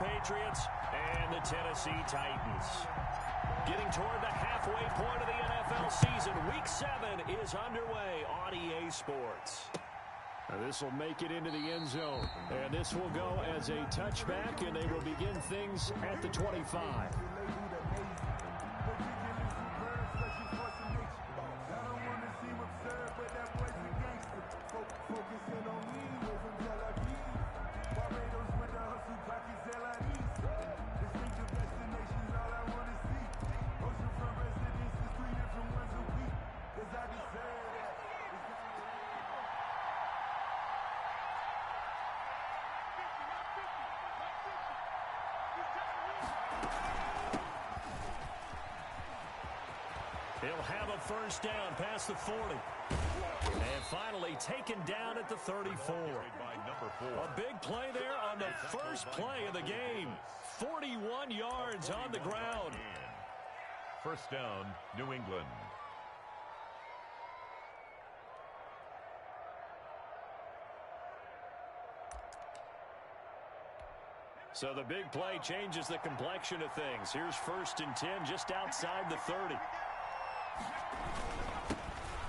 Patriots and the Tennessee Titans. Getting toward the halfway point of the NFL season, Week 7 is underway on EA Sports. This will make it into the end zone, and this will go as a touchback, and they will begin things at the 25. He'll have a first down past the 40. And finally taken down at the 34. A big play there on the first play of the game. 41 yards on the ground. First down, New England. So the big play changes the complexion of things. Here's 1st and 10 just outside the 30.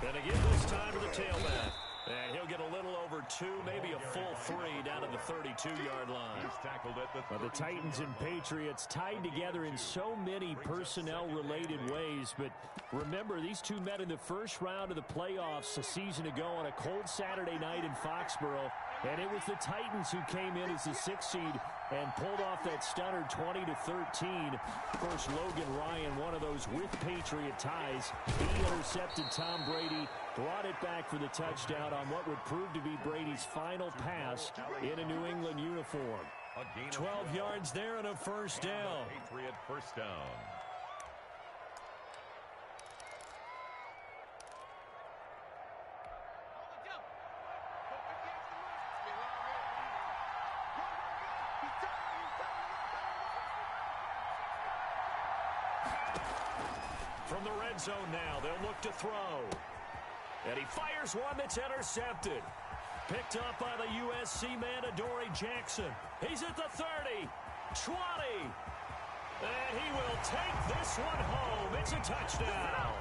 And again this time to the tailback. And he'll get a little over 2, maybe a full 3 down to the 32-yard line. He's tackled at the the Titans and Patriots tied together in so many personnel-related ways. But remember, these two met in the first round of the playoffs a season ago on a cold Saturday night in Foxborough. And it was the Titans who came in as the 6th seed and pulled off that stunner 20-13. Of course, Logan Ryan, one of those with Patriot ties. He intercepted Tom Brady, brought it back for the touchdown on what would prove to be Brady's final pass in a New England uniform. 12 yards there and a first down. Patriot first down. From the red zone now, they'll look to throw. And he fires one that's intercepted. Picked up by the USC man, Adoree Jackson. He's at the 30, 20. And he will take this one home. It's a touchdown.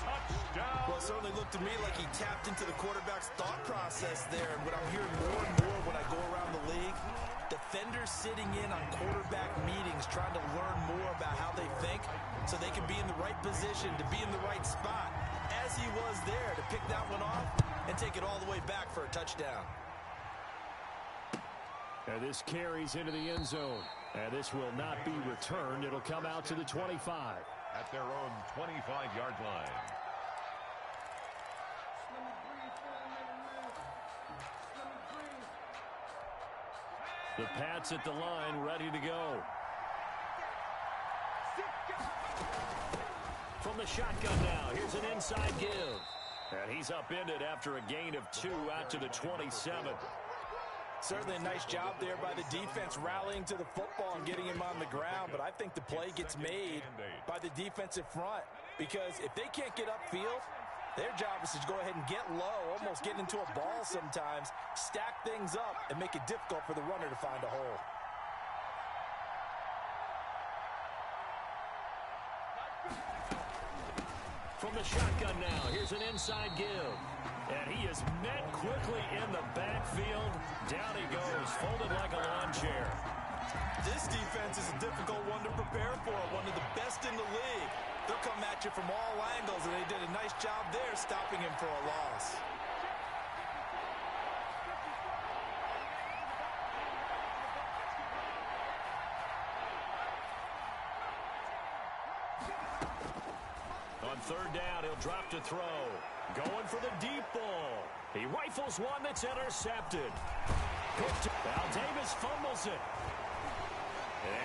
Touchdown. Well, it certainly looked to me like he tapped into the quarterback's thought process there. And what I'm hearing more and more when I go around the league, defenders sitting in on quarterback meetings trying to learn more about how they think so they can be in the right position to be in the right spot, as he was there to pick that one off and take it all the way back for a touchdown. And this carries into the end zone. And this will not be returned. It'll come out to the 25. At their own 25-yard line. The Pats at the line, ready to go. From the shotgun now, here's an inside give. And he's upended after a gain of 2 out to the 27. Certainly a nice job there by the defense rallying to the football and getting him on the ground. But I think the play gets made by the defensive front. Because if they can't get upfield, their job is to go ahead and get low, almost get into a ball sometimes, stack things up, and make it difficult for the runner to find a hole. From the shotgun now, here's an inside give. And he is met quickly in the backfield. Down he goes, folded like a lawn chair. This defense is a difficult one to prepare for, one of the best in the league. They'll come at you from all angles, and they did a nice job there stopping him for a loss. On 3rd down, he'll drop to throw. Going for the deep ball. He rifles one that's intercepted. Now Davis fumbles it.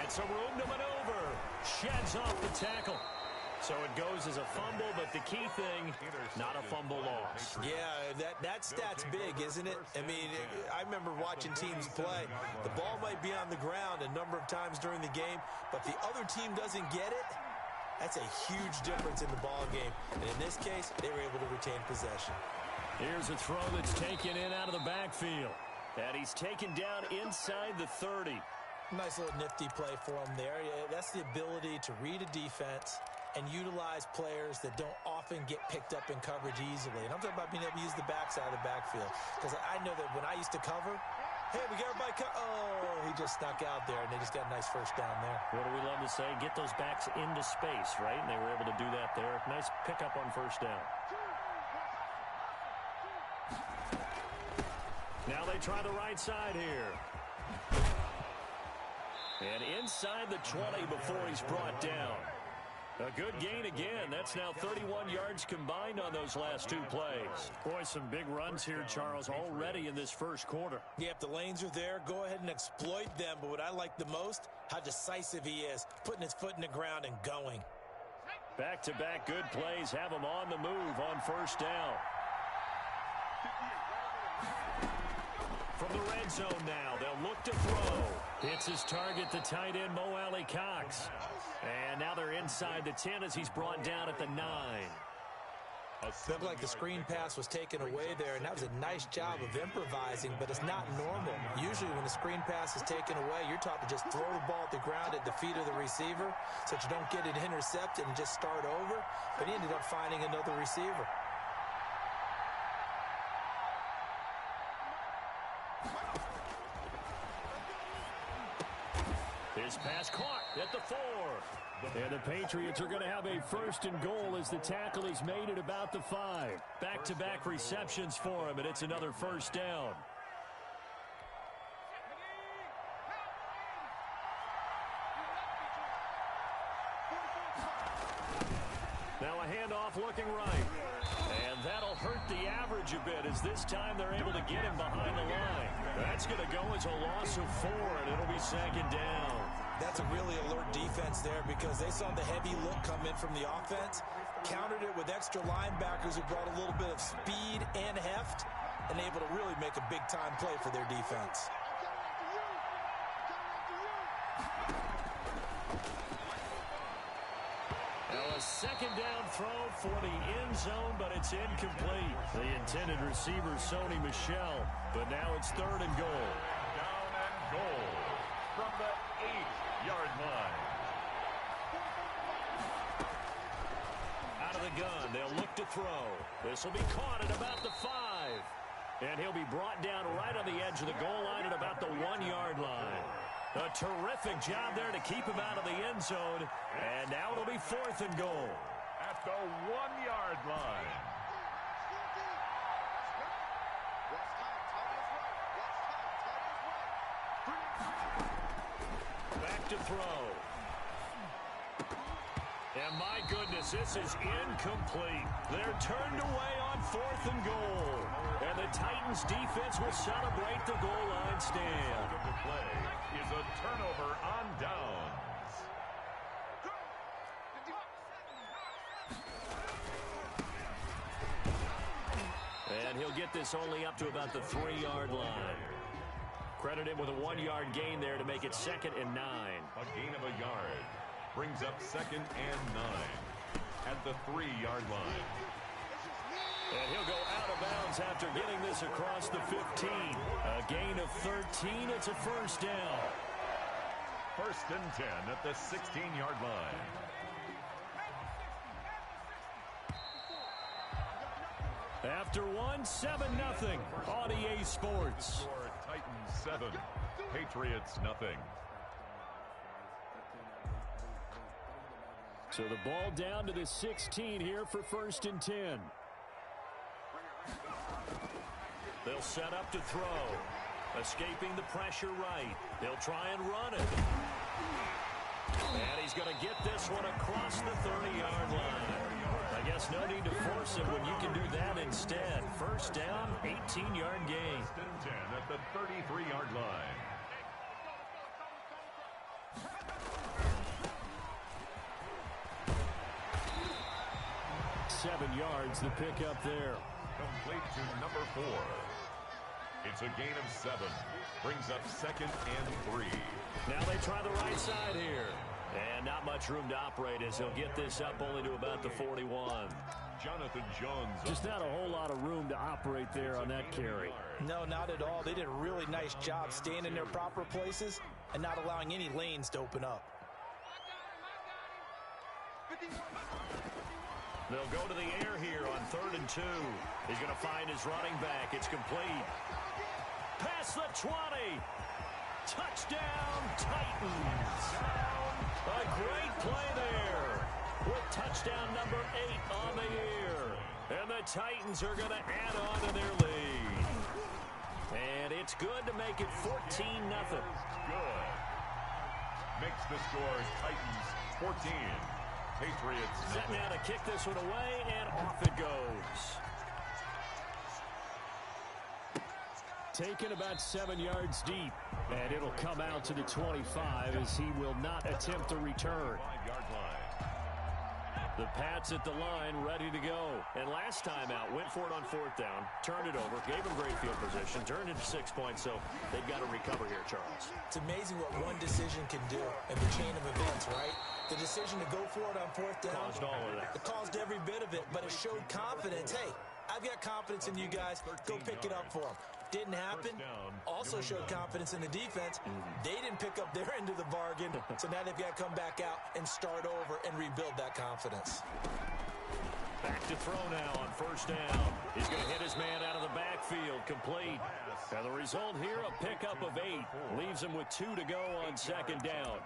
And some room to maneuver. Sheds off the tackle. So it goes as a fumble, but the key thing, not a fumble loss. Yeah, that stat's big, isn't it? I mean, I remember watching teams play. The ball might be on the ground a number of times during the game, but if the other team doesn't get it, that's a huge difference in the ball game. And in this case, they were able to retain possession. Here's a throw that's taken in out of the backfield. And he's taken down inside the 30. Nice little nifty play for him there. Yeah, that's the ability to read a defense and utilize players that don't often get picked up in coverage easily. And I'm talking about being able to use the backside of the backfield. Because I know that when I used to cover, hey, we got everybody oh, he just snuck out there, and they just got a nice first down there. What do we love to say? Get those backs into space, right? And they were able to do that there. Nice pickup on first down. Now they try the right side here. And inside the 20 before he's brought down. A good gain again. That's now 31 yards combined on those last two plays. Boy, some big runs here, Charles, already in this first quarter. Yeah, if the lanes are there, go ahead and exploit them. But what I like the most, how decisive he is, putting his foot in the ground and going. Back-to-back good plays have him on the move on first down. From the red zone now, they'll look to throw. Hits his target, the tight end, Mo Alley Cox. And now they're inside the 10 as he's brought down at the 9. Looked like the screen pass was taken away there, and that was a nice job of improvising, but it's not normal. Usually when the screen pass is taken away, you're taught to just throw the ball at the ground at the feet of the receiver so that you don't get it intercepted and just start over, but he ended up finding another receiver. His pass caught at the 4. And the Patriots are going to have a first and goal as the tackle is made at about the 5. Back-to-back receptions for him, and it's another first down. Now a handoff looking right. And that'll hurt the average a bit as this time they're able to get him behind the line. That's going to go as a loss of 4, and it'll be second down. That's a really alert defense there because they saw the heavy look come in from the offense, countered it with extra linebackers who brought a little bit of speed and heft, and able to really make a big-time play for their defense. Now a second down throw for the end zone, but it's incomplete. The intended receiver, Sony Michel, but now it's third and goal. Down and goal from the 8-yard line. Out of the gun, they'll look to throw. This will be caught at about the 5. And he'll be brought down right on the edge of the goal line at about the 1-yard line. A terrific job there to keep him out of the end zone. And now it'll be fourth and goal. At the 1-yard line. Back to throw. And my goodness, this is incomplete. They're turned away on fourth and goal. And the Titans defense will celebrate the goal line stand. The play is a turnover on downs. And he'll get this only up to about the 3-yard line. Credit him with a 1-yard gain there to make it second and 9. A gain of a yard brings up second and 9 at the 3-yard line. And he'll go out of bounds after getting this across the 15. A gain of 13. It's a first down. First and 10 at the 16-yard line. After one, 7-0 on EA Sports. Titans 7, Patriots nothing. So the ball down to the 16 here for first and 10. They'll set up to throw. Escaping the pressure right. They'll try and run it. And he's going to get this one across the 30-yard line. I guess no need to force it when you can do that instead. First down, 18-yard gain. First and 10 at the 33-yard line. Seven yards, the pickup there. Complete to number 4. It's a gain of 7. Brings up second and 3. Now they try the right side here. And not much room to operate as he'll get this up only to about the 41. Jonathan Jones. Just not a whole lot of room to operate there on that carry. No, not at all. They did a really nice job staying in their proper places and not allowing any lanes to open up. They'll go to the air here on 3rd and 2. He's going to find his running back. It's complete. Past the 20. Touchdown, Titans. A great play there with touchdown number 8 on the year. And the Titans are going to add on to their lead. And it's good to make it 14-0. Good. Makes the scores Titans 14. Patriots. Set now to kick this one away, and off it goes. Taken about 7 yards deep, and it'll come out to the 25 as he will not attempt a return. 5-yard line. The Pats at the line, ready to go. And last time out, went for it on 4th down, turned it over, gave him great field position, turned it to 6 points, so they've got to recover here, Charles. It's amazing what one decision can do in the chain of events, right? The decision to go for it on 4th down. Caused all of that. It caused every bit of it, but it showed confidence. Hey, I've got confidence in you guys. Go pick it up for them. Didn't happen. Also showed confidence in the defense. They didn't pick up their end of the bargain, so now they've got to come back out and start over and rebuild that confidence. Back to throw now on 1st down. He's going to hit his man out of the backfield, complete. And the result here, a pickup of 8. Leaves him with 2 to go on 2nd down.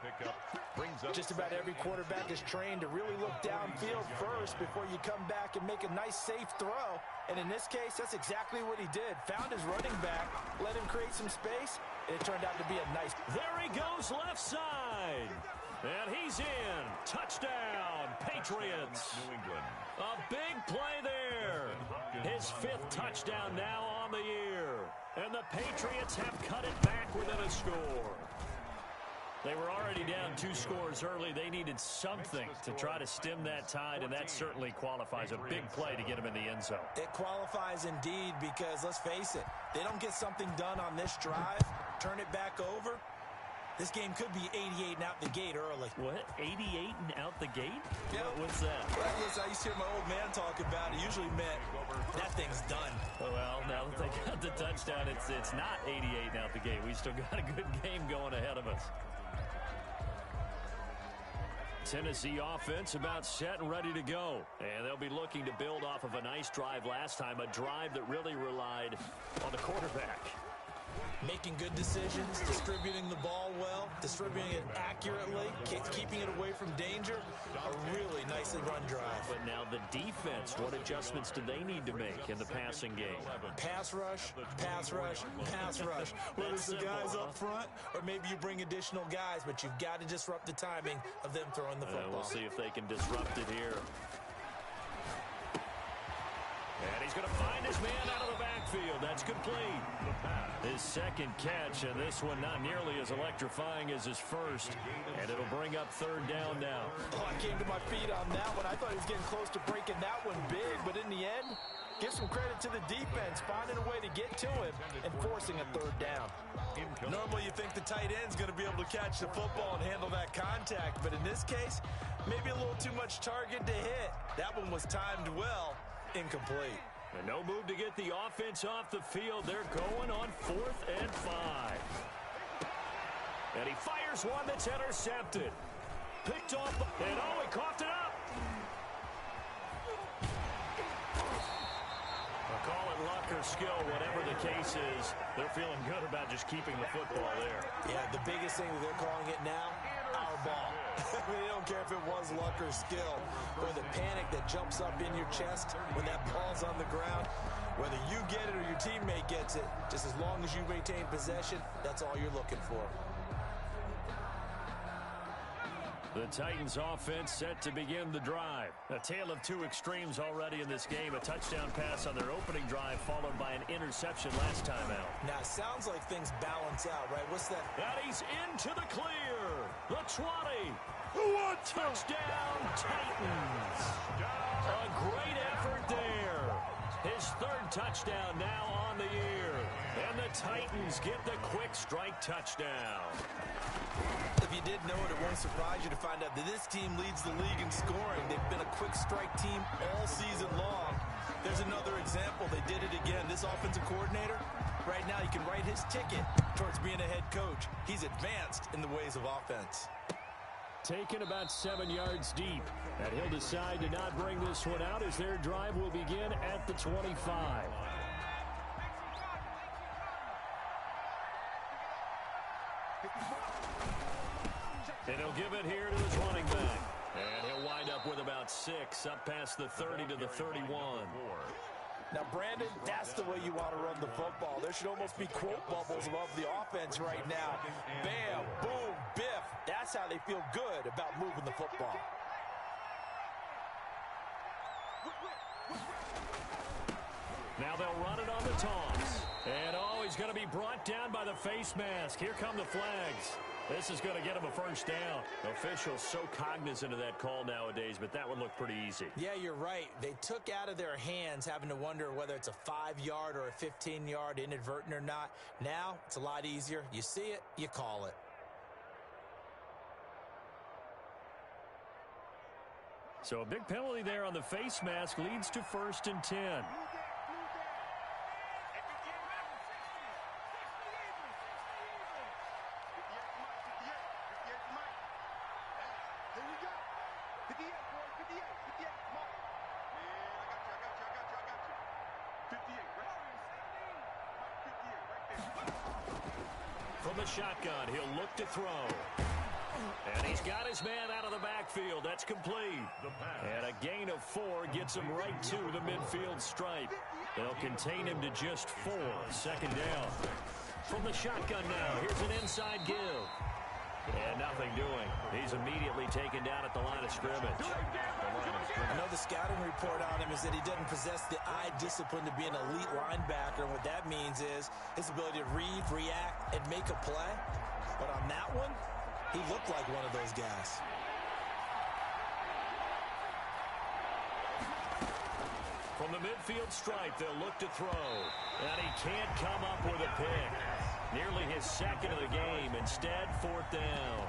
Just about every quarterback is trained to really look downfield first before you come back and make a nice, safe throw. And in this case, that's exactly what he did. Found his running back, let him create some space, and it turned out to be a nice... There he goes left side. And he's in. Touchdown, Patriots. New England. A big play there. His 5th touchdown now on the year. And the Patriots have cut it back within a score. They were already down 2 scores early. They needed something to try to stem that tide, and that certainly qualifies. A big play to get them in the end zone. It qualifies indeed because, let's face it, they don't get something done on this drive, turn it back over. This game could be 88 and out the gate early. What? 88 and out the gate? Yeah. What's that? Well, listen, I used to hear my old man talk about it. Usually meant that thing's done. Well, now that they got the touchdown, it's not 88 and out the gate. We still got a good game going ahead of us. Tennessee offense about set and ready to go. And they'll be looking to build off of a nice drive last time, a drive that really relied on the quarterback. Making good decisions, distributing the ball well, distributing it accurately, keeping it away from danger. A really nicely run drive. But now the defense, what adjustments do they need to make in the passing game? Pass rush, pass rush, pass rush. Whether it's the guys up front or maybe you bring additional guys, but you've got to disrupt the timing of them throwing the football. We'll see if they can disrupt it here. And he's going to find his man out of the backfield. That's complete. His 2nd catch, and this one not nearly as electrifying as his first. And it'll bring up 3rd down now. Oh, I came to my feet on that one. I thought he was getting close to breaking that one big, but in the end, give some credit to the defense, finding a way to get to him and forcing a 3rd down. Normally you think the tight end's going to be able to catch the football and handle that contact, but in this case, maybe a little too much target to hit. That one was timed well. Incomplete. And no move to get the offense off the field. They're going on 4th and 5. And he fires one that's intercepted. Picked off, and oh, he coughed it up. I'll call it luck or skill, whatever the case is. They're feeling good about just keeping the football there. Yeah, the biggest thing that they're calling it now, our ball. I mean, they don't care if it was luck or skill, or the panic that jumps up in your chest when that ball's on the ground. Whether you get it or your teammate gets it, just as long as you maintain possession, that's all you're looking for. The Titans offense set to begin the drive. A tale of 2 extremes already in this game. A touchdown pass on their opening drive followed by an interception last time out. Now, it sounds like things balance out, right? What's that? And he's into the clear. The 20. Touchdown, Titans. A great effort there. His 3rd touchdown now on the year. And the Titans get the quick strike touchdown. If you didn't know it, it won't surprise you to find out that this team leads the league in scoring. They've been a quick strike team all season long. There's another example. They did it again. This offensive coordinator Right now, he can write his ticket towards being a head coach. He's advanced in the ways of offense. Taken about 7 yards deep. And he'll decide to not bring this one out as their drive will begin at the 25. And he'll give it here to his running back. And he'll wind up with about 6, up past the 30 to the 31. Now, Brandon, that's the way you want to run the football. There should almost be quote bubbles above the offense right now. Bam, boom, biff. That's how they feel good about moving the football. Now they'll run it on the toss. And, oh, he's going to be brought down by the face mask. Here come the flags. This is going to get him a first down. Officials so cognizant of that call nowadays, but that one looked pretty easy. Yeah, you're right. They took out of their hands having to wonder whether it's a 5-yard or a 15-yard inadvertent or not. Now, it's a lot easier. You see it, you call it. So a big penalty there on the face mask leads to 1st and 10. From the shotgun, he'll look to throw. And he's got his man out of the backfield. That's complete. And a gain of 4 gets him right to the midfield stripe. They'll contain him to just 4. 2nd down. From the shotgun now, here's an inside give. And nothing doing. He's immediately taken down at the line of scrimmage. I know the scouting report on him is that he doesn't possess the eye discipline to be an elite linebacker. And what that means is his ability to read, react, and make a play. But on that one, he looked like one of those guys. From the midfield stripe, they'll look to throw. And he can't come up with a pick. Nearly his 2nd of the game. Instead, 4th down.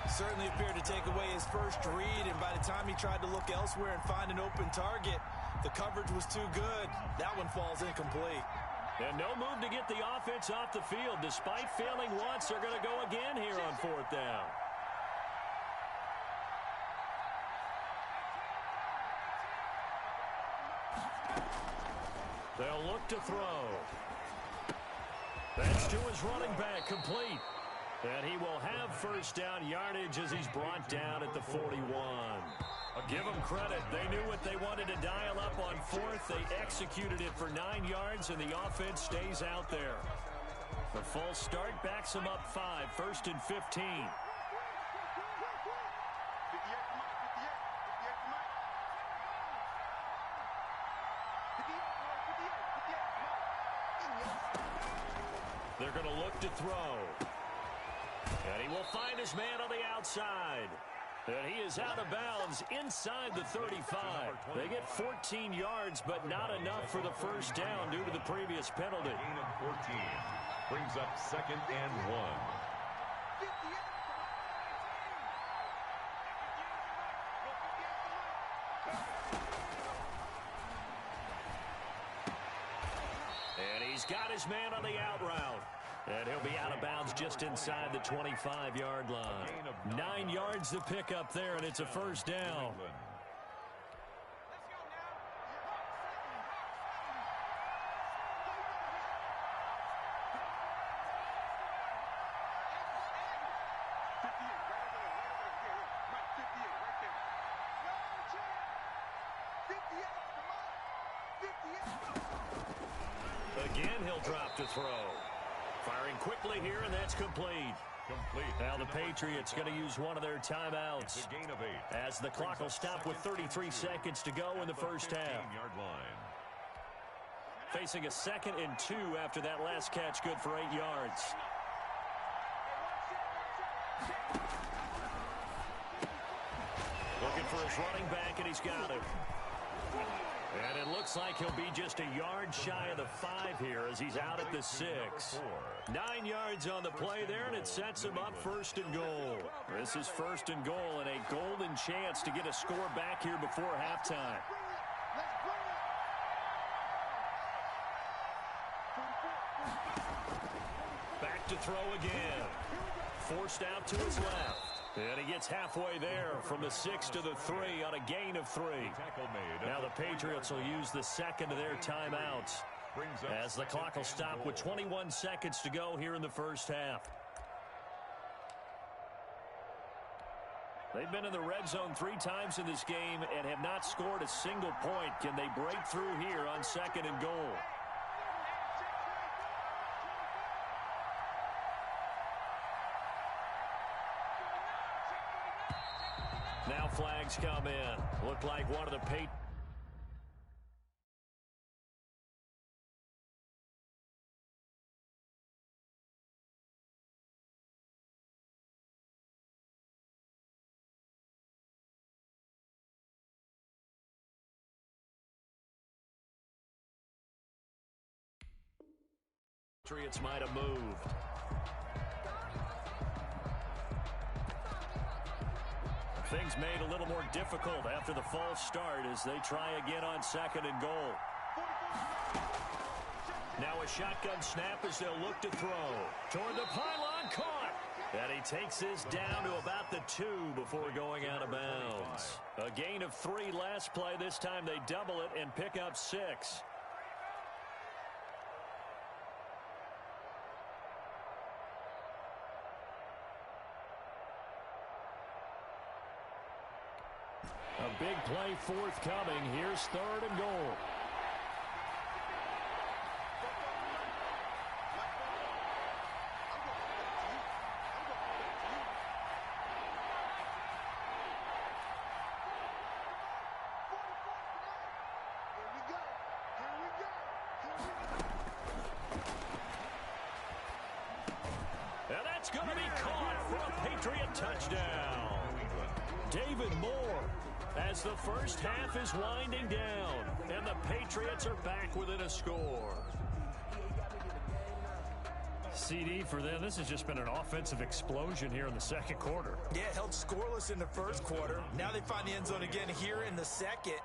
Certainly appeared to take away his first read, and by the time he tried to look elsewhere and find an open target, the coverage was too good. That one falls incomplete. And no move to get the offense off the field. Despite failing once, they're going to go again here on 4th down. They'll look to throw. That's to his running back, complete. And he will have 1st down yardage as he's brought down at the 41. Give them credit. They knew what they wanted to dial up on 4th. They executed it for 9 yards, and the offense stays out there. The full start backs them up 5, 1st and 15. They're going to look to throw. And he will find his man on the outside. And he is out of bounds inside the 35. They get 14 yards, but not enough for the 1st down due to the previous penalty. Gain of 14 brings up 2nd and 1. And he's got his man on the out route. And he'll be out of bounds just inside the 25-yard line. 9 yards to pick up there, and it's a 1st down. Again, he'll drop to throw. Firing quickly here, and that's complete. Now the Patriots going to use one of their timeouts as the clock will stop with 33 seconds to go in the 1st half. Facing a 2nd and 2 after that last catch, good for 8 yards. Looking for his running back, and he's got him. And it looks like he'll be just a yard shy of the 5 here as he's out at the 6. 9 yards on the play there, and it sets him up 1st and goal. This is 1st and goal and a golden chance to get a score back here before halftime. to throw again. Forced out to his left. And he gets halfway there from the 6 to the 3 on a gain of 3. Now the Patriots will use the second of their timeouts as the clock will stop with 21 seconds to go here in the first half. They've been in the red zone 3 times in this game and have not scored a single point. Can they break through here on 2nd and goal? Now flags come in. Look like one of the Patriots might have moved. Things made a little more difficult after the false start as they try again on 2nd and goal. Now a shotgun snap as they'll look to throw. Toward the pylon, caught. And he takes this down to about the 2 before going out of bounds. A gain of 3 last play. This time they double it and pick up 6. A big play forthcoming. Here's 3rd and goal. And that's going to be caught for a Patriot touchdown. David Moore, as the first half is winding down, and the Patriots are back within a score. CD for them, this has just been an offensive explosion here in the 2nd quarter. Yeah, held scoreless in the 1st quarter. Now they find the end zone again here in the 2nd.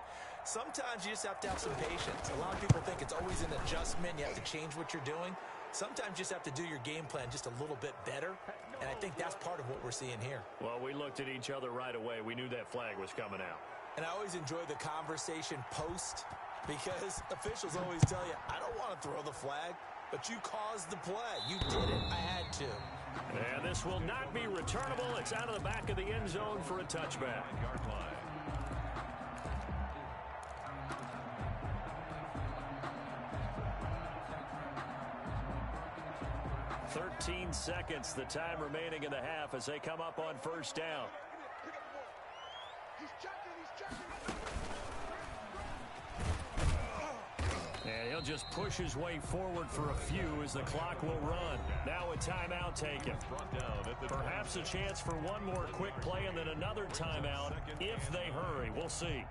Sometimes you just have to have some patience. A lot of people think it's always an adjustment. You have to change what you're doing. Sometimes you just have to do your game plan just a little bit better, and I think that's part of what we're seeing here. Well, we looked at each other right away. We knew that flag was coming out. And I always enjoy the conversation post because officials always tell you, I don't want to throw the flag, but you caused the play. You did it. I had to. And this will not be returnable. It's out of the back of the end zone for a touchback. 13 seconds, the time remaining in the half as they come up on 1st down. And he'll just push his way forward for a few as the clock will run. Now a timeout taken. Perhaps a chance for one more quick play and then another timeout if they hurry. We'll see.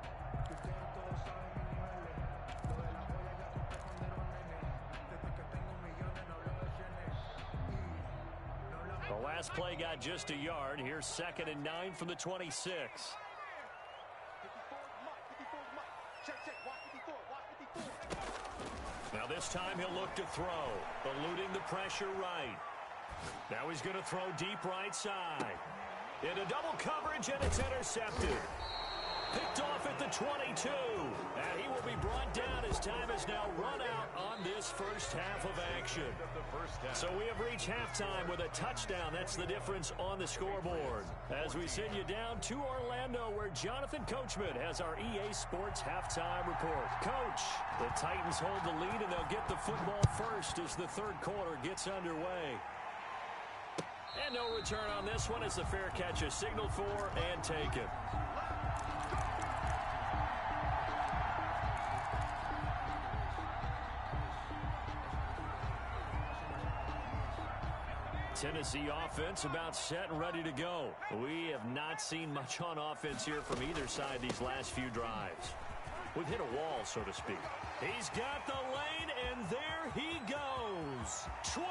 The last play got just a yard. Here's 2nd and 9 from the 26. Now this time he'll look to throw, eluding the pressure right. Now he's going to throw deep right side. Into double coverage, and it's intercepted. Picked off at the 22. And he will be brought down as time is now run out on this first half of action. So we have reached halftime with a touchdown. That's the difference on the scoreboard. As we send you down to Orlando, where Jonathan Coachman has our EA Sports halftime report. Coach, the Titans hold the lead, and they'll get the football first as the 3rd quarter gets underway. And no return on this one as the fair catch is signaled for and taken. Tennessee offense about set and ready to go. We have not seen much on offense here from either side these last few drives. We've hit a wall, so to speak. He's got the lane, and there he goes. 20,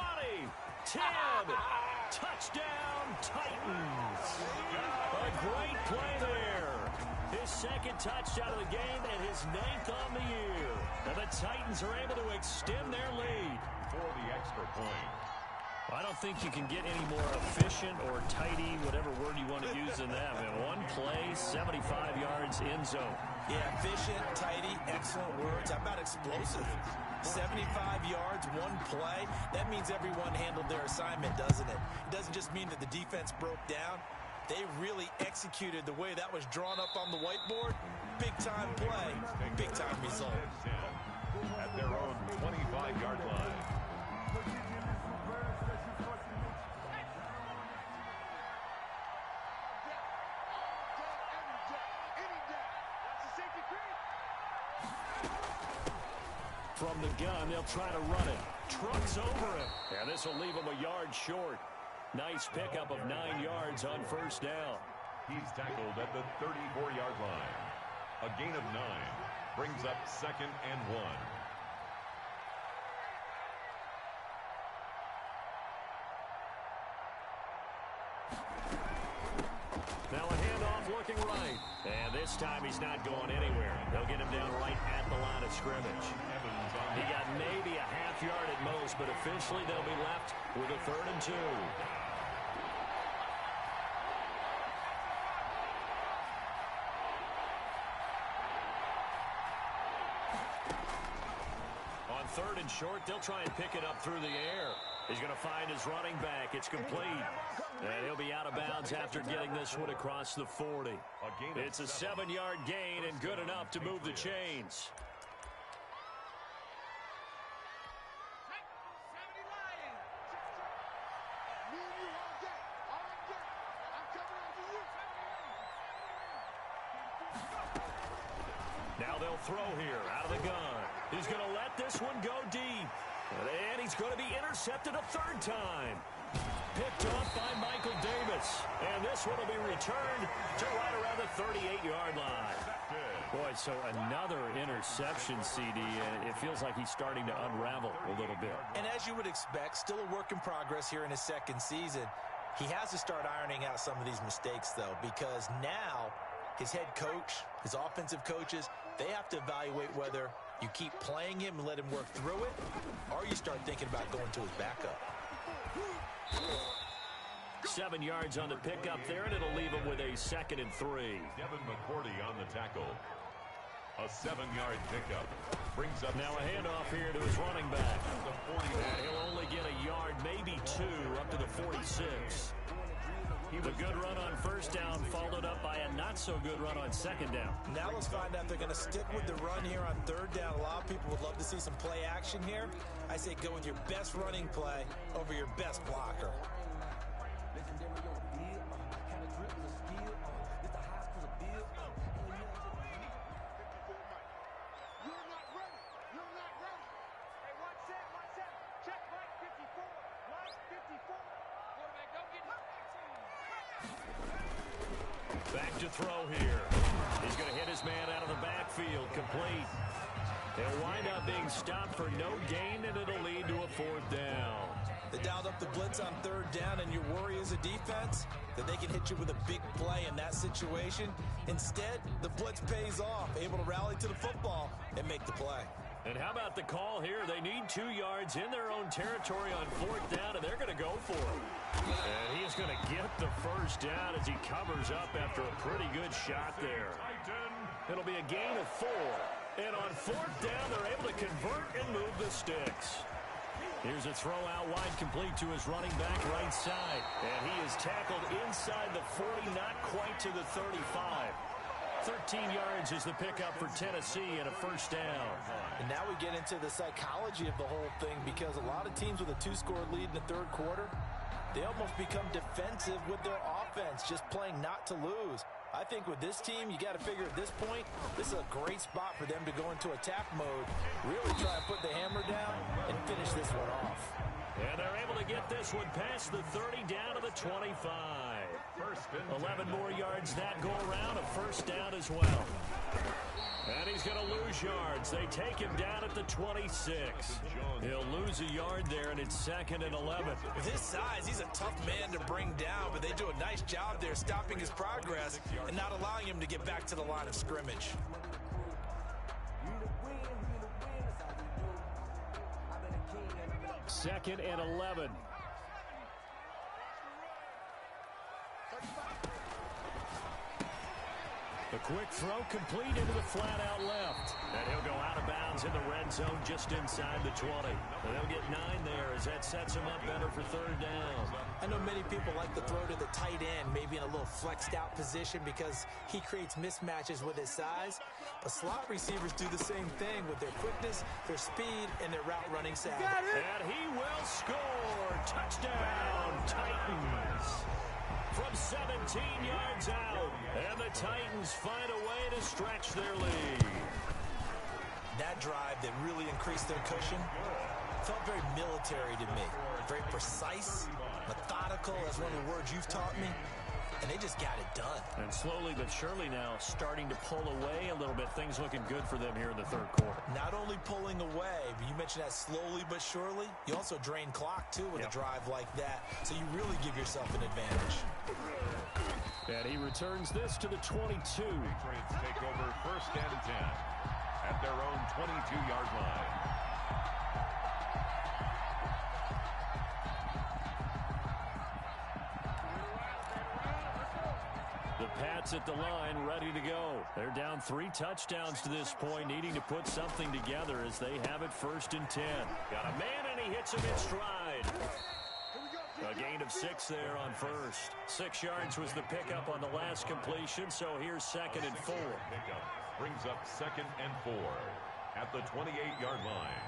10, touchdown Titans. A great play there. His 2nd touchdown of the game and his 9th on the year. And the Titans are able to extend their lead. For the extra point. I don't think you can get any more efficient or tidy, whatever word you want to use in that. Man, one play, 75 yards, end zone. Yeah, efficient, tidy, excellent words. How about explosive? 75 yards, one play. That means everyone handled their assignment, doesn't it? It doesn't just mean that the defense broke down. They really executed the way that was drawn up on the whiteboard. Big-time play, big-time result. At their own 25-yard line. From the gun, they'll try to run it. Trucks over him. And this will leave him a yard short. Nice pickup of 9 yards on first down. He's tackled at the 34-yard line. A gain of 9 brings up 2nd and 1. Now a handoff looking right. And this time he's not going anywhere. They'll get him down right at the line of scrimmage. He got maybe a half yard at most, but officially they'll be left with a 3rd and 2. On 3rd and short, they'll try and pick it up through the air. He's going to find his running back. It's complete. And he'll be out of bounds after getting this one across the 40. It's a 7-yard gain and good enough to move the chains. Now they'll throw here out of the gun. He's going to let this one go deep. And he's going to be intercepted a 3rd time. Picked off by Michael Davis. And this one will be returned to right around the 38-yard line. Boy, so another interception, CD. And it feels like he's starting to unravel a little bit. And as you would expect, still a work in progress here in his 2nd season. He has to start ironing out some of these mistakes, though, because now his head coach, his offensive coaches, they have to evaluate whether you keep playing him and let him work through it, or you start thinking about going to his backup. 7 yards on the pickup there, and it'll leave him with a 2nd and 3. Devin McCourty on the tackle. A 7-yard pickup brings up. Now a handoff here to his running back. And he'll only get a yard, maybe 2, up to the 46. The good run on first down followed up by a not-so-good run on 2nd down. Now let's find out if they're going to stick with the run here on 3rd down. A lot of people would love to see some play action here. I say go with your best running play over your best blocker. Back to throw here. He's going to hit his man out of the backfield. Complete. They'll wind up being stopped for no gain, and it'll lead to a 4th down. They dialed up the blitz on 3rd down, and your worry as a defense that they can hit you with a big play in that situation. Instead, the blitz pays off, able to rally to the football and make the play. And how about the call here? They need 2 yards in their own territory on 4th down, and they're going to go for it. And he is going to get the first down as he covers up after a pretty good shot there. It'll be a gain of 4. And on 4th down, they're able to convert and move the sticks. Here's a throw out wide, complete to his running back right side. And he is tackled inside the 40, not quite to the 35. 13 yards is the pickup for Tennessee and a first down. And now we get into the psychology of the whole thing, because a lot of teams with a 2-score lead in the 3rd quarter, they almost become defensive with their offense, just playing not to lose. I think with this team, you got to figure at this point, this is a great spot for them to go into attack mode, really try and put the hammer down and finish this one off. And they're able to get this one past the 30 down to the 25. 11 more yards that go around, a first down as well. And he's going to lose yards. They take him down at the 26. He'll lose a yard there, and it's 2nd and 11. With his size, he's a tough man to bring down, but they do a nice job there stopping his progress and not allowing him to get back to the line of scrimmage. Second and 11. The quick throw complete into the flat out left. And he'll go out of bounds in the red zone just inside the 20. And they'll get 9 there as that sets him up better for third down. I know many people like to throw to the tight end, maybe in a little flexed out position because he creates mismatches with his size. But slot receivers do the same thing with their quickness, their speed, and their route running savvy. And he will score. Touchdown, Titans. From 17 yards out. And the Titans find a way to stretch their lead. That drive that really increased their cushion felt very military to me. Very precise, methodical, that's one of the words you've taught me. And they just got it done. And slowly but surely now starting to pull away a little bit. Things looking good for them here in the third quarter. Not only pulling away, but you mentioned that slowly but surely. You also drain clock, too, with a drive like that. So you really give yourself an advantage. And he returns this to the 22. Patriots take over 1st and 10 at their own 22-yard line. The Pats at the line, ready to go. They're down 3 touchdowns to this point, needing to put something together as they have it 1st and 10. Got a man, and he hits him in stride. A gain of 6 there on first. 6 yards was the pickup on the last completion, so here's 2nd and 4. Pickup brings up 2nd and 4 at the 28-yard line.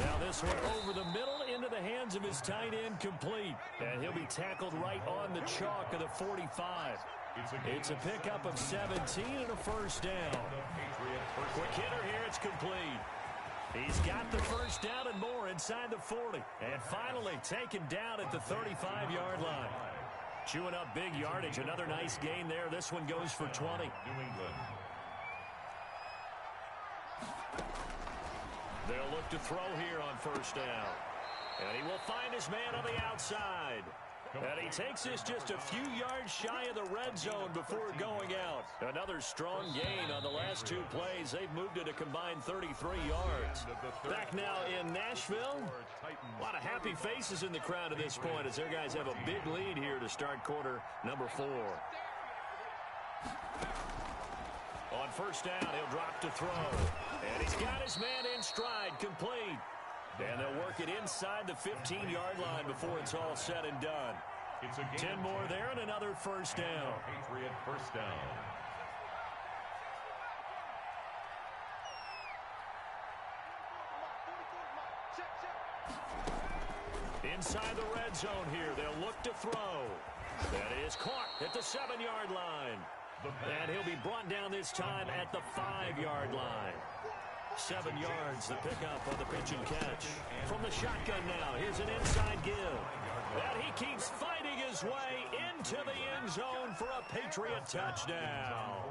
Now this one over the middle into the hands of his tight end, complete. And he'll be tackled right on the chalk of the 45. It's a pickup of 17 and a 1st down. Quick hitter here, it's complete. He's got the 1st down and more inside the 40. And finally taken down at the 35-yard line. Chewing up big yardage, another nice gain there. This one goes for 20. New England. They'll look to throw here on 1st down. And he will find his man on the outside. And he takes this just a few yards shy of the red zone before going out. Another strong gain on the last 2 plays. They've moved it a combined 33 yards. Back now in Nashville. A lot of happy faces in the crowd at this point as their guys have a big lead here to start quarter number 4. On 1st down, he'll drop to throw. And he's got his man in stride, complete. And they'll work it inside the 15-yard line before it's all said and done. It's a 10 more there and another 1st down. Patriot 1st down. Inside the red zone here, they'll look to throw. That is caught at the 7-yard line. And he'll be brought down this time at the 5-yard line. 7 yards, the pickup on the pitch and catch. From the shotgun now, here's an inside give. And he keeps fighting his way into the end zone for a Patriot touchdown.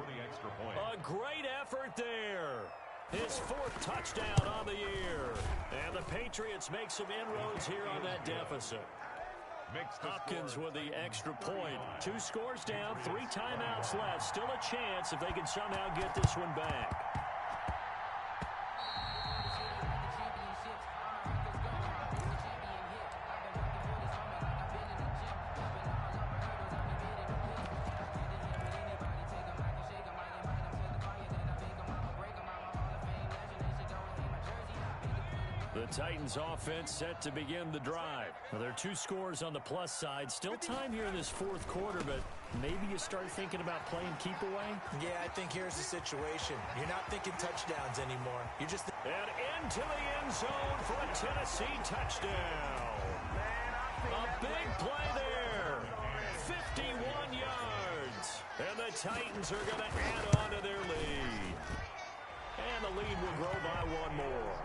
A great effort there. His 4th touchdown on the year. And the Patriots make some inroads here on that deficit. Hopkins with the extra point. 2 scores down, 3 timeouts left. Still a chance if they can somehow get this one back. The Titans offense set to begin the drive. Well, there are 2 scores on the plus side. Still time here in this 4th quarter, but maybe you start thinking about playing keep away? Yeah, I think here's the situation. You're not thinking touchdowns anymore. You're just... And into the end zone for a Tennessee touchdown. A big play there. 51 yards. And the Titans are going to add on to their lead. And the lead will grow by 1 more.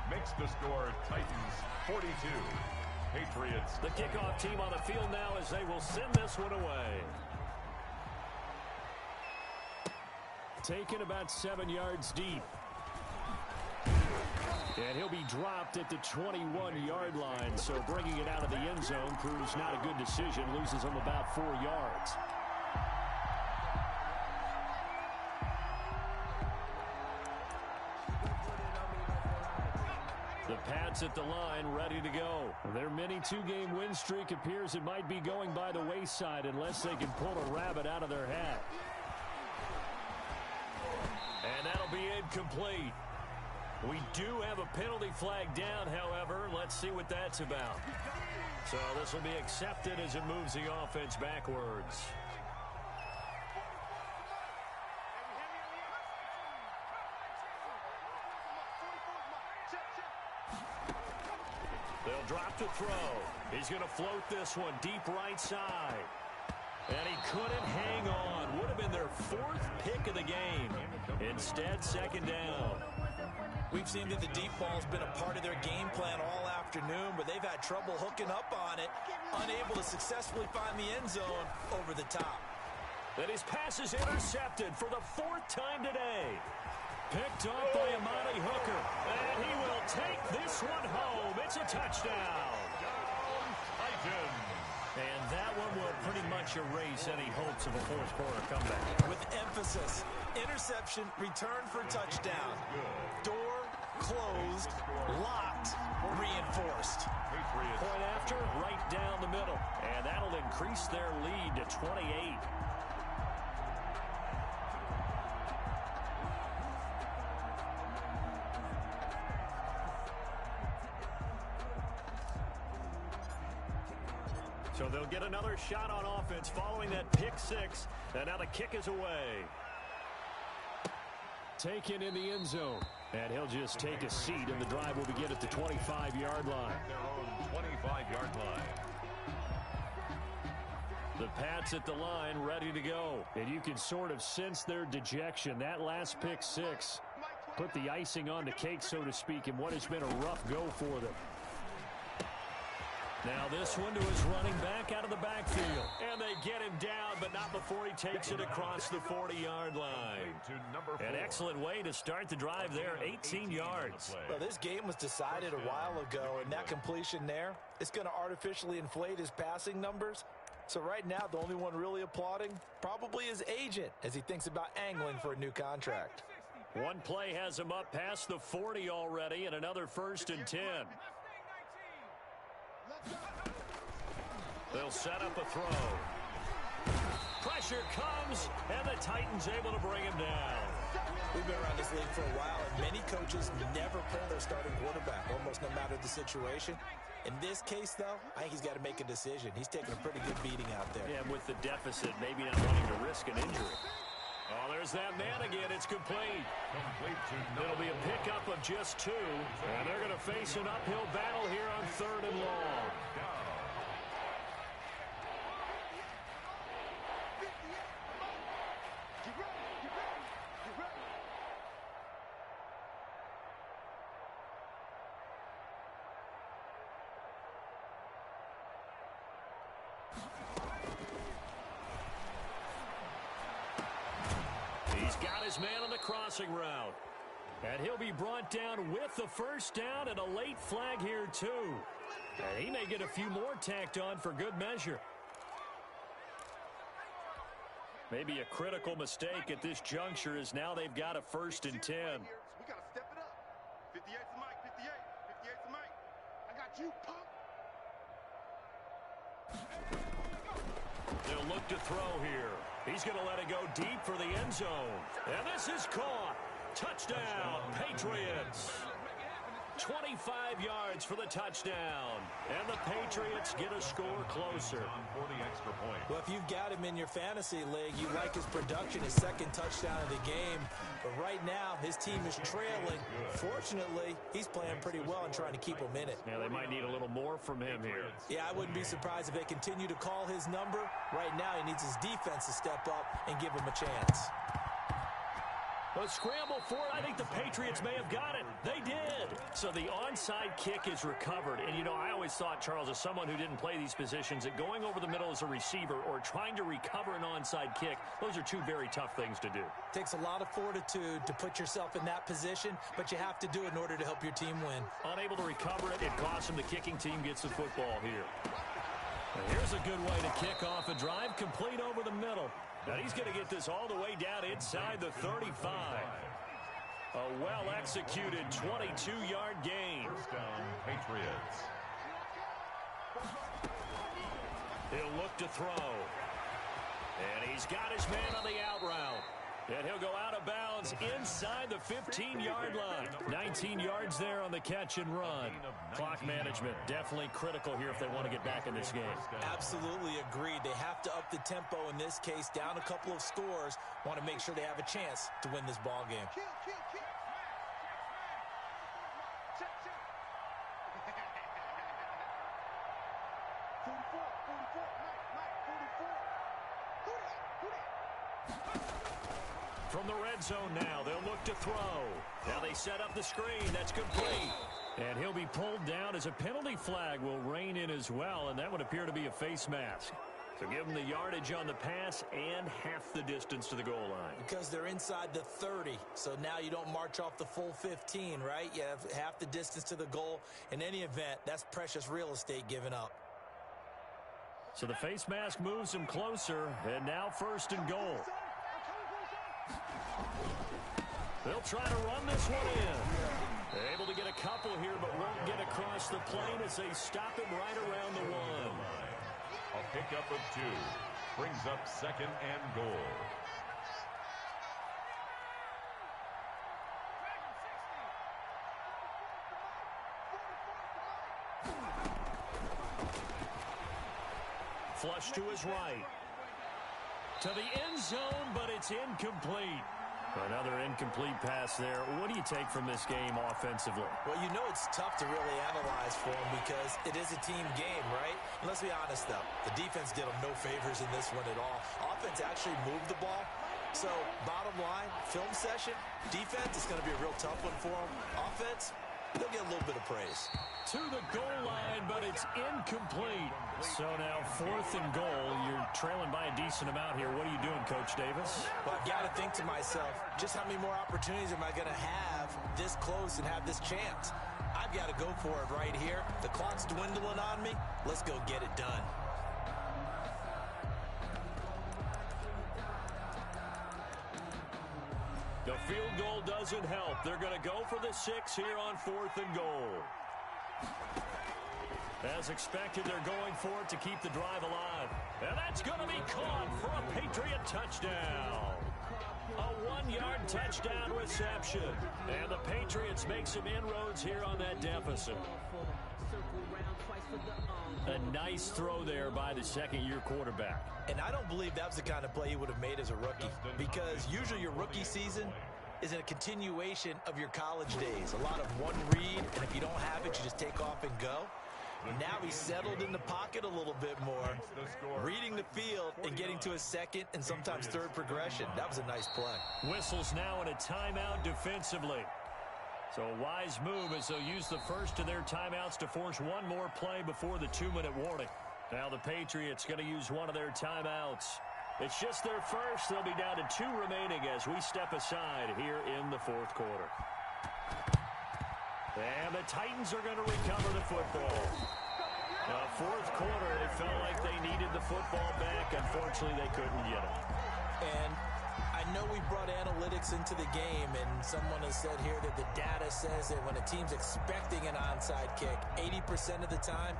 Makes the score Titans 42. Patriots. The kickoff team on the field now as they will send this one away. Taken about 7 yards deep. And he'll be dropped at the 21-yard line. So bringing it out of the end zone proves not a good decision. Loses him about 4 yards. The Pats at the line, ready to go. Their mini two-game win streak appears it might be going by the wayside unless they can pull a rabbit out of their hat. And that'll be incomplete. We do have a penalty flag down, however. Let's see what that's about. So this will be accepted as it moves the offense backwards. They'll drop to throw. He's going to float this one deep right side. And he couldn't hang on. Would have been their fourth pick of the game. Instead, second down. We've seen that the deep ball's been a part of their game plan all afternoon, but they've had trouble hooking up on it, unable to successfully find the end zone over the top. Then his pass is intercepted for the fourth time today. Picked off by Amani Hooker, and he will take this one home. It's a touchdown. And that one will pretty much erase any hopes of a fourth-quarter comeback. With emphasis, interception, return for touchdown. Door closed, locked, reinforced. Point after, right down the middle. And that'll increase their lead to 28. So they'll get another shot on offense following that pick six. And now the kick is away. Taken in the end zone. And he'll just take a seat, and the drive will begin at the 25-yard line. Their own 25-yard line. The Pats at the line, ready to go. And you can sort of sense their dejection. That last pick six put the icing on the cake, so to speak, in what has been a rough go for them. Now this one to his running back out of the backfield. And they get him down, but not before he takes it across the 40-yard line. An excellent way to start the drive there, 18 yards. Well, this game was decided a while ago, and that completion there, it's going to artificially inflate his passing numbers. So right now, the only one really applauding probably his agent as he thinks about angling for a new contract. One play has him up past the 40 already, and another 1st and 10. They'll set up a throw. Pressure comes, and the Titans able to bring him down. We've been around this league for a while, and many coaches never pull their starting quarterback, almost no matter the situation. In this case, though, I think he's got to make a decision. He's taking a pretty good beating out there. Yeah, with the deficit, maybe not wanting to risk an injury. Oh, there's that man again. It's complete. It'll be a pickup of just 2, and they're going to face an uphill battle here on 3rd and long. He's got his man on the crossing route. And he'll be brought down with the first down and a late flag here, too. And he may get a few more tacked on for good measure. Maybe a critical mistake at this juncture is now they've got a 1st and 10. We got to step it up. 58's the mic, 58. 58's the mic. I got you, punk. They'll look to throw here. He's going to let it go deep for the end zone. And this is caught. Touchdown, Patriots. 25 yards for the touchdown. And the Patriots get a score closer. Well, if you've got him in your fantasy league, you like his production, his 2nd touchdown of the game. But right now, his team is trailing. Fortunately, he's playing pretty well and trying to keep him in it. Yeah, they might need a little more from him here. Yeah, I wouldn't be surprised if they continue to call his number. Right now, he needs his defense to step up and give him a chance. A scramble for it. I think the Patriots may have got it. They did. So the onside kick is recovered. And, you know, I always thought, Charles, as someone who didn't play these positions, that going over the middle as a receiver or trying to recover an onside kick, those are two very tough things to do. Takes a lot of fortitude to put yourself in that position, but you have to do it in order to help your team win. Unable to recover it, it costs them. The kicking team gets the football here. And here's a good way to kick off a drive, complete over the middle. Now he's going to get this all the way down inside the 35. A well-executed 22-yard gain. Patriots. He'll look to throw. And he's got his man on the out route. And he'll go out of bounds inside the 15-yard line. 19 yards there on the catch and run. Clock management definitely critical here if they want to get back in this game. Absolutely agreed. They have to up the tempo in this case, down a couple of scores. Want to make sure they have a chance to win this ball game. From the red zone now, they'll look to throw. Now they set up the screen. That's complete. And he'll be pulled down as a penalty flag will rein in as well, and that would appear to be a face mask. So give them the yardage on the pass and half the distance to the goal line. Because they're inside the 30, so now you don't march off the full 15, right? You have half the distance to the goal. In any event, that's precious real estate given up. So the face mask moves him closer, and now first and goal. They'll try to run this one in. They're able to get a couple here, but won't get across the plane as they stop him right around the one. A pickup of 2 brings up second and goal. Flush to his right. To the end zone, but it's incomplete. Another incomplete pass there. What do you take from this game offensively? Well, you know it's tough to really analyze for them because it is a team game, right? And let's be honest, though. The defense did them no favors in this one at all. Offense actually moved the ball. So, bottom line, film session, defense is going to be a real tough one for them. Offense, they'll get a little bit of praise. To the goal line, but it's incomplete. So now 4th and goal. You're trailing by a decent amount here. What are you doing, Coach Davis? Well, I've got to think to myself, just how many more opportunities am I going to have this close and have this chance? I've got to go for it right here. The clock's dwindling on me. Let's go get it done. The field goal doesn't help. They're going to go for the 6 here on 4th and goal. As expected, they're going for it to keep the drive alive. And that's going to be caught for a Patriot touchdown. A 1-yard touchdown reception. And the Patriots make some inroads here on that deficit. A nice throw there by the second-year quarterback. And I don't believe that was the kind of play he would have made as a rookie. Because usually your rookie season is a continuation of your college days. A lot of one read, and if you don't have it, you just take off and go. Now he's settled in the pocket a little bit more, reading the field and getting to a second and sometimes third progression. That was a nice play. Whistles now in a timeout defensively. So a wise move as they'll use the first of their timeouts to force one more play before the 2-minute warning. Now the Patriots going to use one of their timeouts. It's just their first. They'll be down to 2 remaining as we step aside here in the 4th quarter. And the Titans are going to recover the football. 4th quarter, it felt like they needed the football back. Unfortunately, they couldn't get it. And I know we brought analytics into the game, and someone has said here that the data says that when a team's expecting an onside kick, 80% of the time,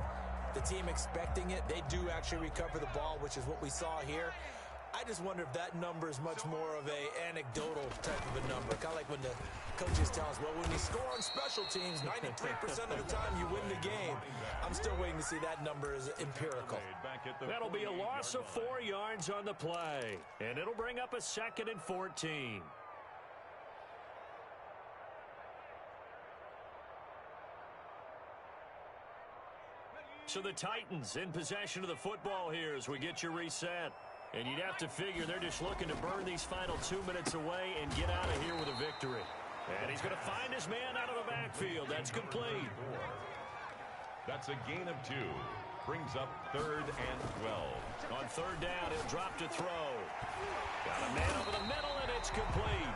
the team expecting it, they do actually recover the ball, which is what we saw here. I just wonder if that number is much more of a anecdotal type of a number. Kind of like when the coaches tell us, well, when you score on special teams, 93% of the time you win the game. I'm still waiting to see that number is empirical. That'll be a loss of 4 yards on the play. And it'll bring up a 2nd and 14. So the Titans in possession of the football here as we get you reset. And you'd have to figure they're just looking to burn these final 2 minutes away and get out of here with a victory. And he's going to find his man out of the backfield. That's complete. That's a gain of 2. Brings up 3rd and 12. On 3rd down, he'll drop to throw. Got a man over the middle, and it's complete.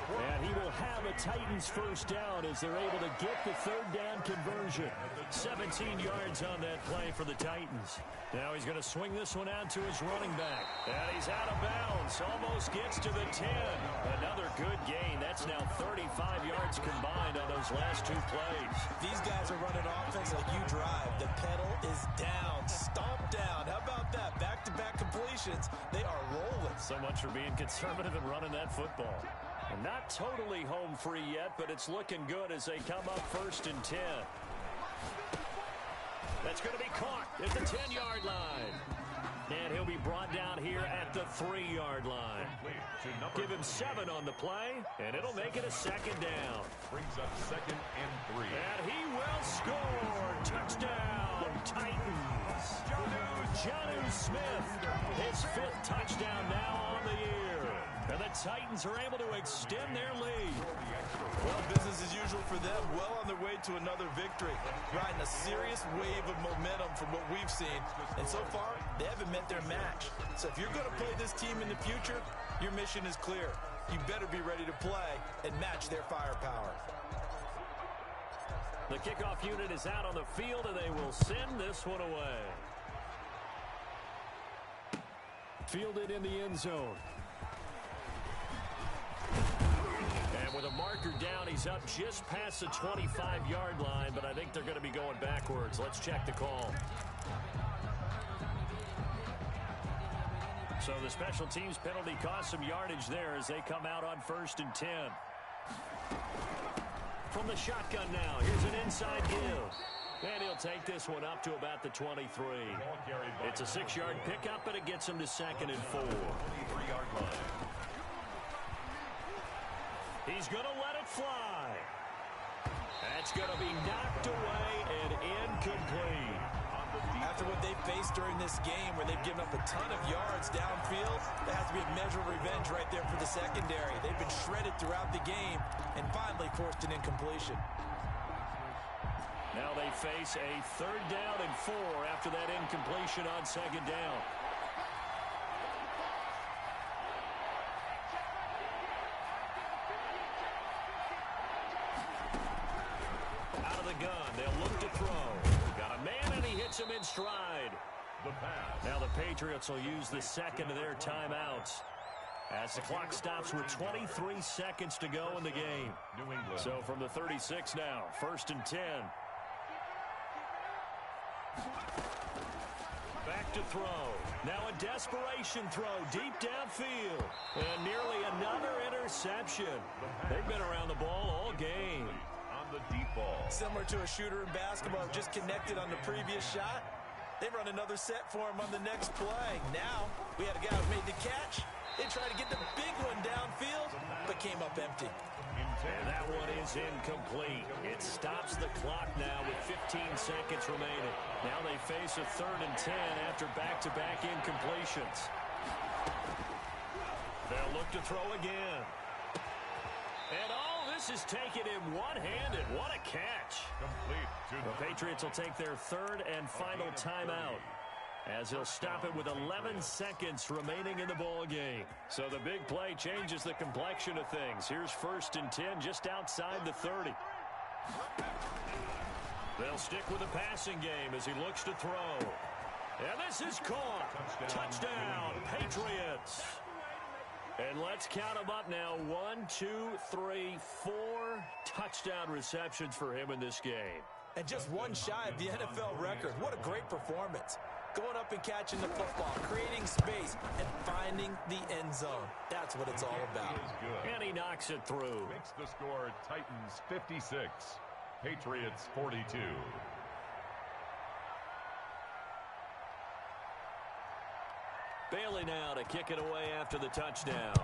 And he will have a Titans first down as they're able to get the third down conversion. 17 yards on that play for the Titans. Now he's going to swing this one out to his running back. And he's out of bounds. Almost gets to the 10. Another good gain. That's now 35 yards combined on those last two plays. These guys are running offense like you drive. The pedal is down. Stomp down. How about that? Back-to-back completions. They are rolling. So much for being conservative and running that football. And not totally home free yet, but it's looking good as they come up 1st and 10. That's going to be caught at the 10-yard line. And he'll be brought down here at the 3-yard line. Give him 7 on the play, and it'll make it a 2nd down. Brings up 2nd and 3. And he will score. Touchdown, Titans. Jonnu Smith, his 5th touchdown now on the year. And the Titans are able to extend their lead. Well, business as usual for them. Well on their way to another victory. Riding a serious wave of momentum from what we've seen. And so far, they haven't met their match. So if you're going to play this team in the future, your mission is clear. You better be ready to play and match their firepower. The kickoff unit is out on the field, and they will send this one away. Fielded in the end zone. And with a marker down, he's up just past the 25-yard line, but I think they're going to be going backwards. Let's check the call. So the special teams penalty cost some yardage there as they come out on 1st and 10. From the shotgun now, here's an inside give. And he'll take this one up to about the 23. It's a 6-yard pickup, and it gets him to 2nd and 4. 23-yard line. He's going to let it fly. That's going to be knocked away and incomplete. After what they've faced during this game where they've given up a ton of yards downfield, there has to be a measure of revenge right there for the secondary. They've been shredded throughout the game and finally forced an incompletion. Now they face a 3rd down and 4 after that incompletion on 2nd down. Out of the gun, they'll look to throw. Got a man, and he hits him in stride. The pass. Now the Patriots will use the 2nd of their timeouts as the clock stops with 23 seconds to go in the game. New England. So from the 36 now, 1st and 10. Back to throw. Now a desperation throw deep downfield. And nearly another interception. They've been around the ball all game. On the deep ball. Similar to a shooter in basketball, just connected on the previous shot. They run another set for him on the next play. Now, we had a guy who made the catch. They tried to get the big one downfield, but came up empty. And that one is incomplete. It stops the clock now with 15 seconds remaining. Now they face a 3rd and 10 after back-to-back incompletions. They'll look to throw again. And all this is taken in one-handed. What a catch. Complete. The Patriots will take their 3rd and final timeout, as he'll stop it with 11 seconds remaining in the ball game. So the big play changes the complexion of things. Here's 1st and 10 just outside the 30. They'll stick with the passing game as he looks to throw. And this is caught. Touchdown, Patriots. And let's count them up now. 1, 2, 3, 4 touchdown receptions for him in this game. And just one shy of the NFL record. What a great performance. Going up and catching the football, creating space, and finding the end zone. That's what it's all about. And he knocks it through. Makes the score Titans 56, Patriots 42. Bailey now to kick it away after the touchdown.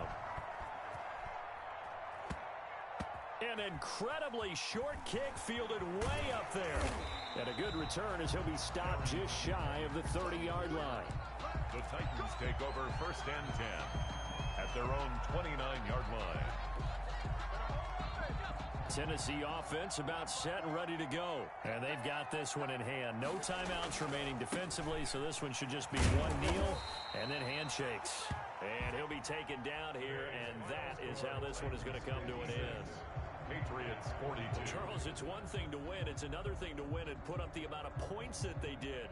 An incredibly short kick fielded way up there. And a good return as he'll be stopped just shy of the 30-yard line. The Titans take over 1st and 10 at their own 29-yard line. Tennessee offense about set and ready to go. And they've got this one in hand. No timeouts remaining defensively, so this one should just be one kneel and then handshakes. And he'll be taken down here, and that is how this one is going to come to an end. Patriots 42. Charles, it's one thing to win. It's another thing to win and put up the amount of points that they did.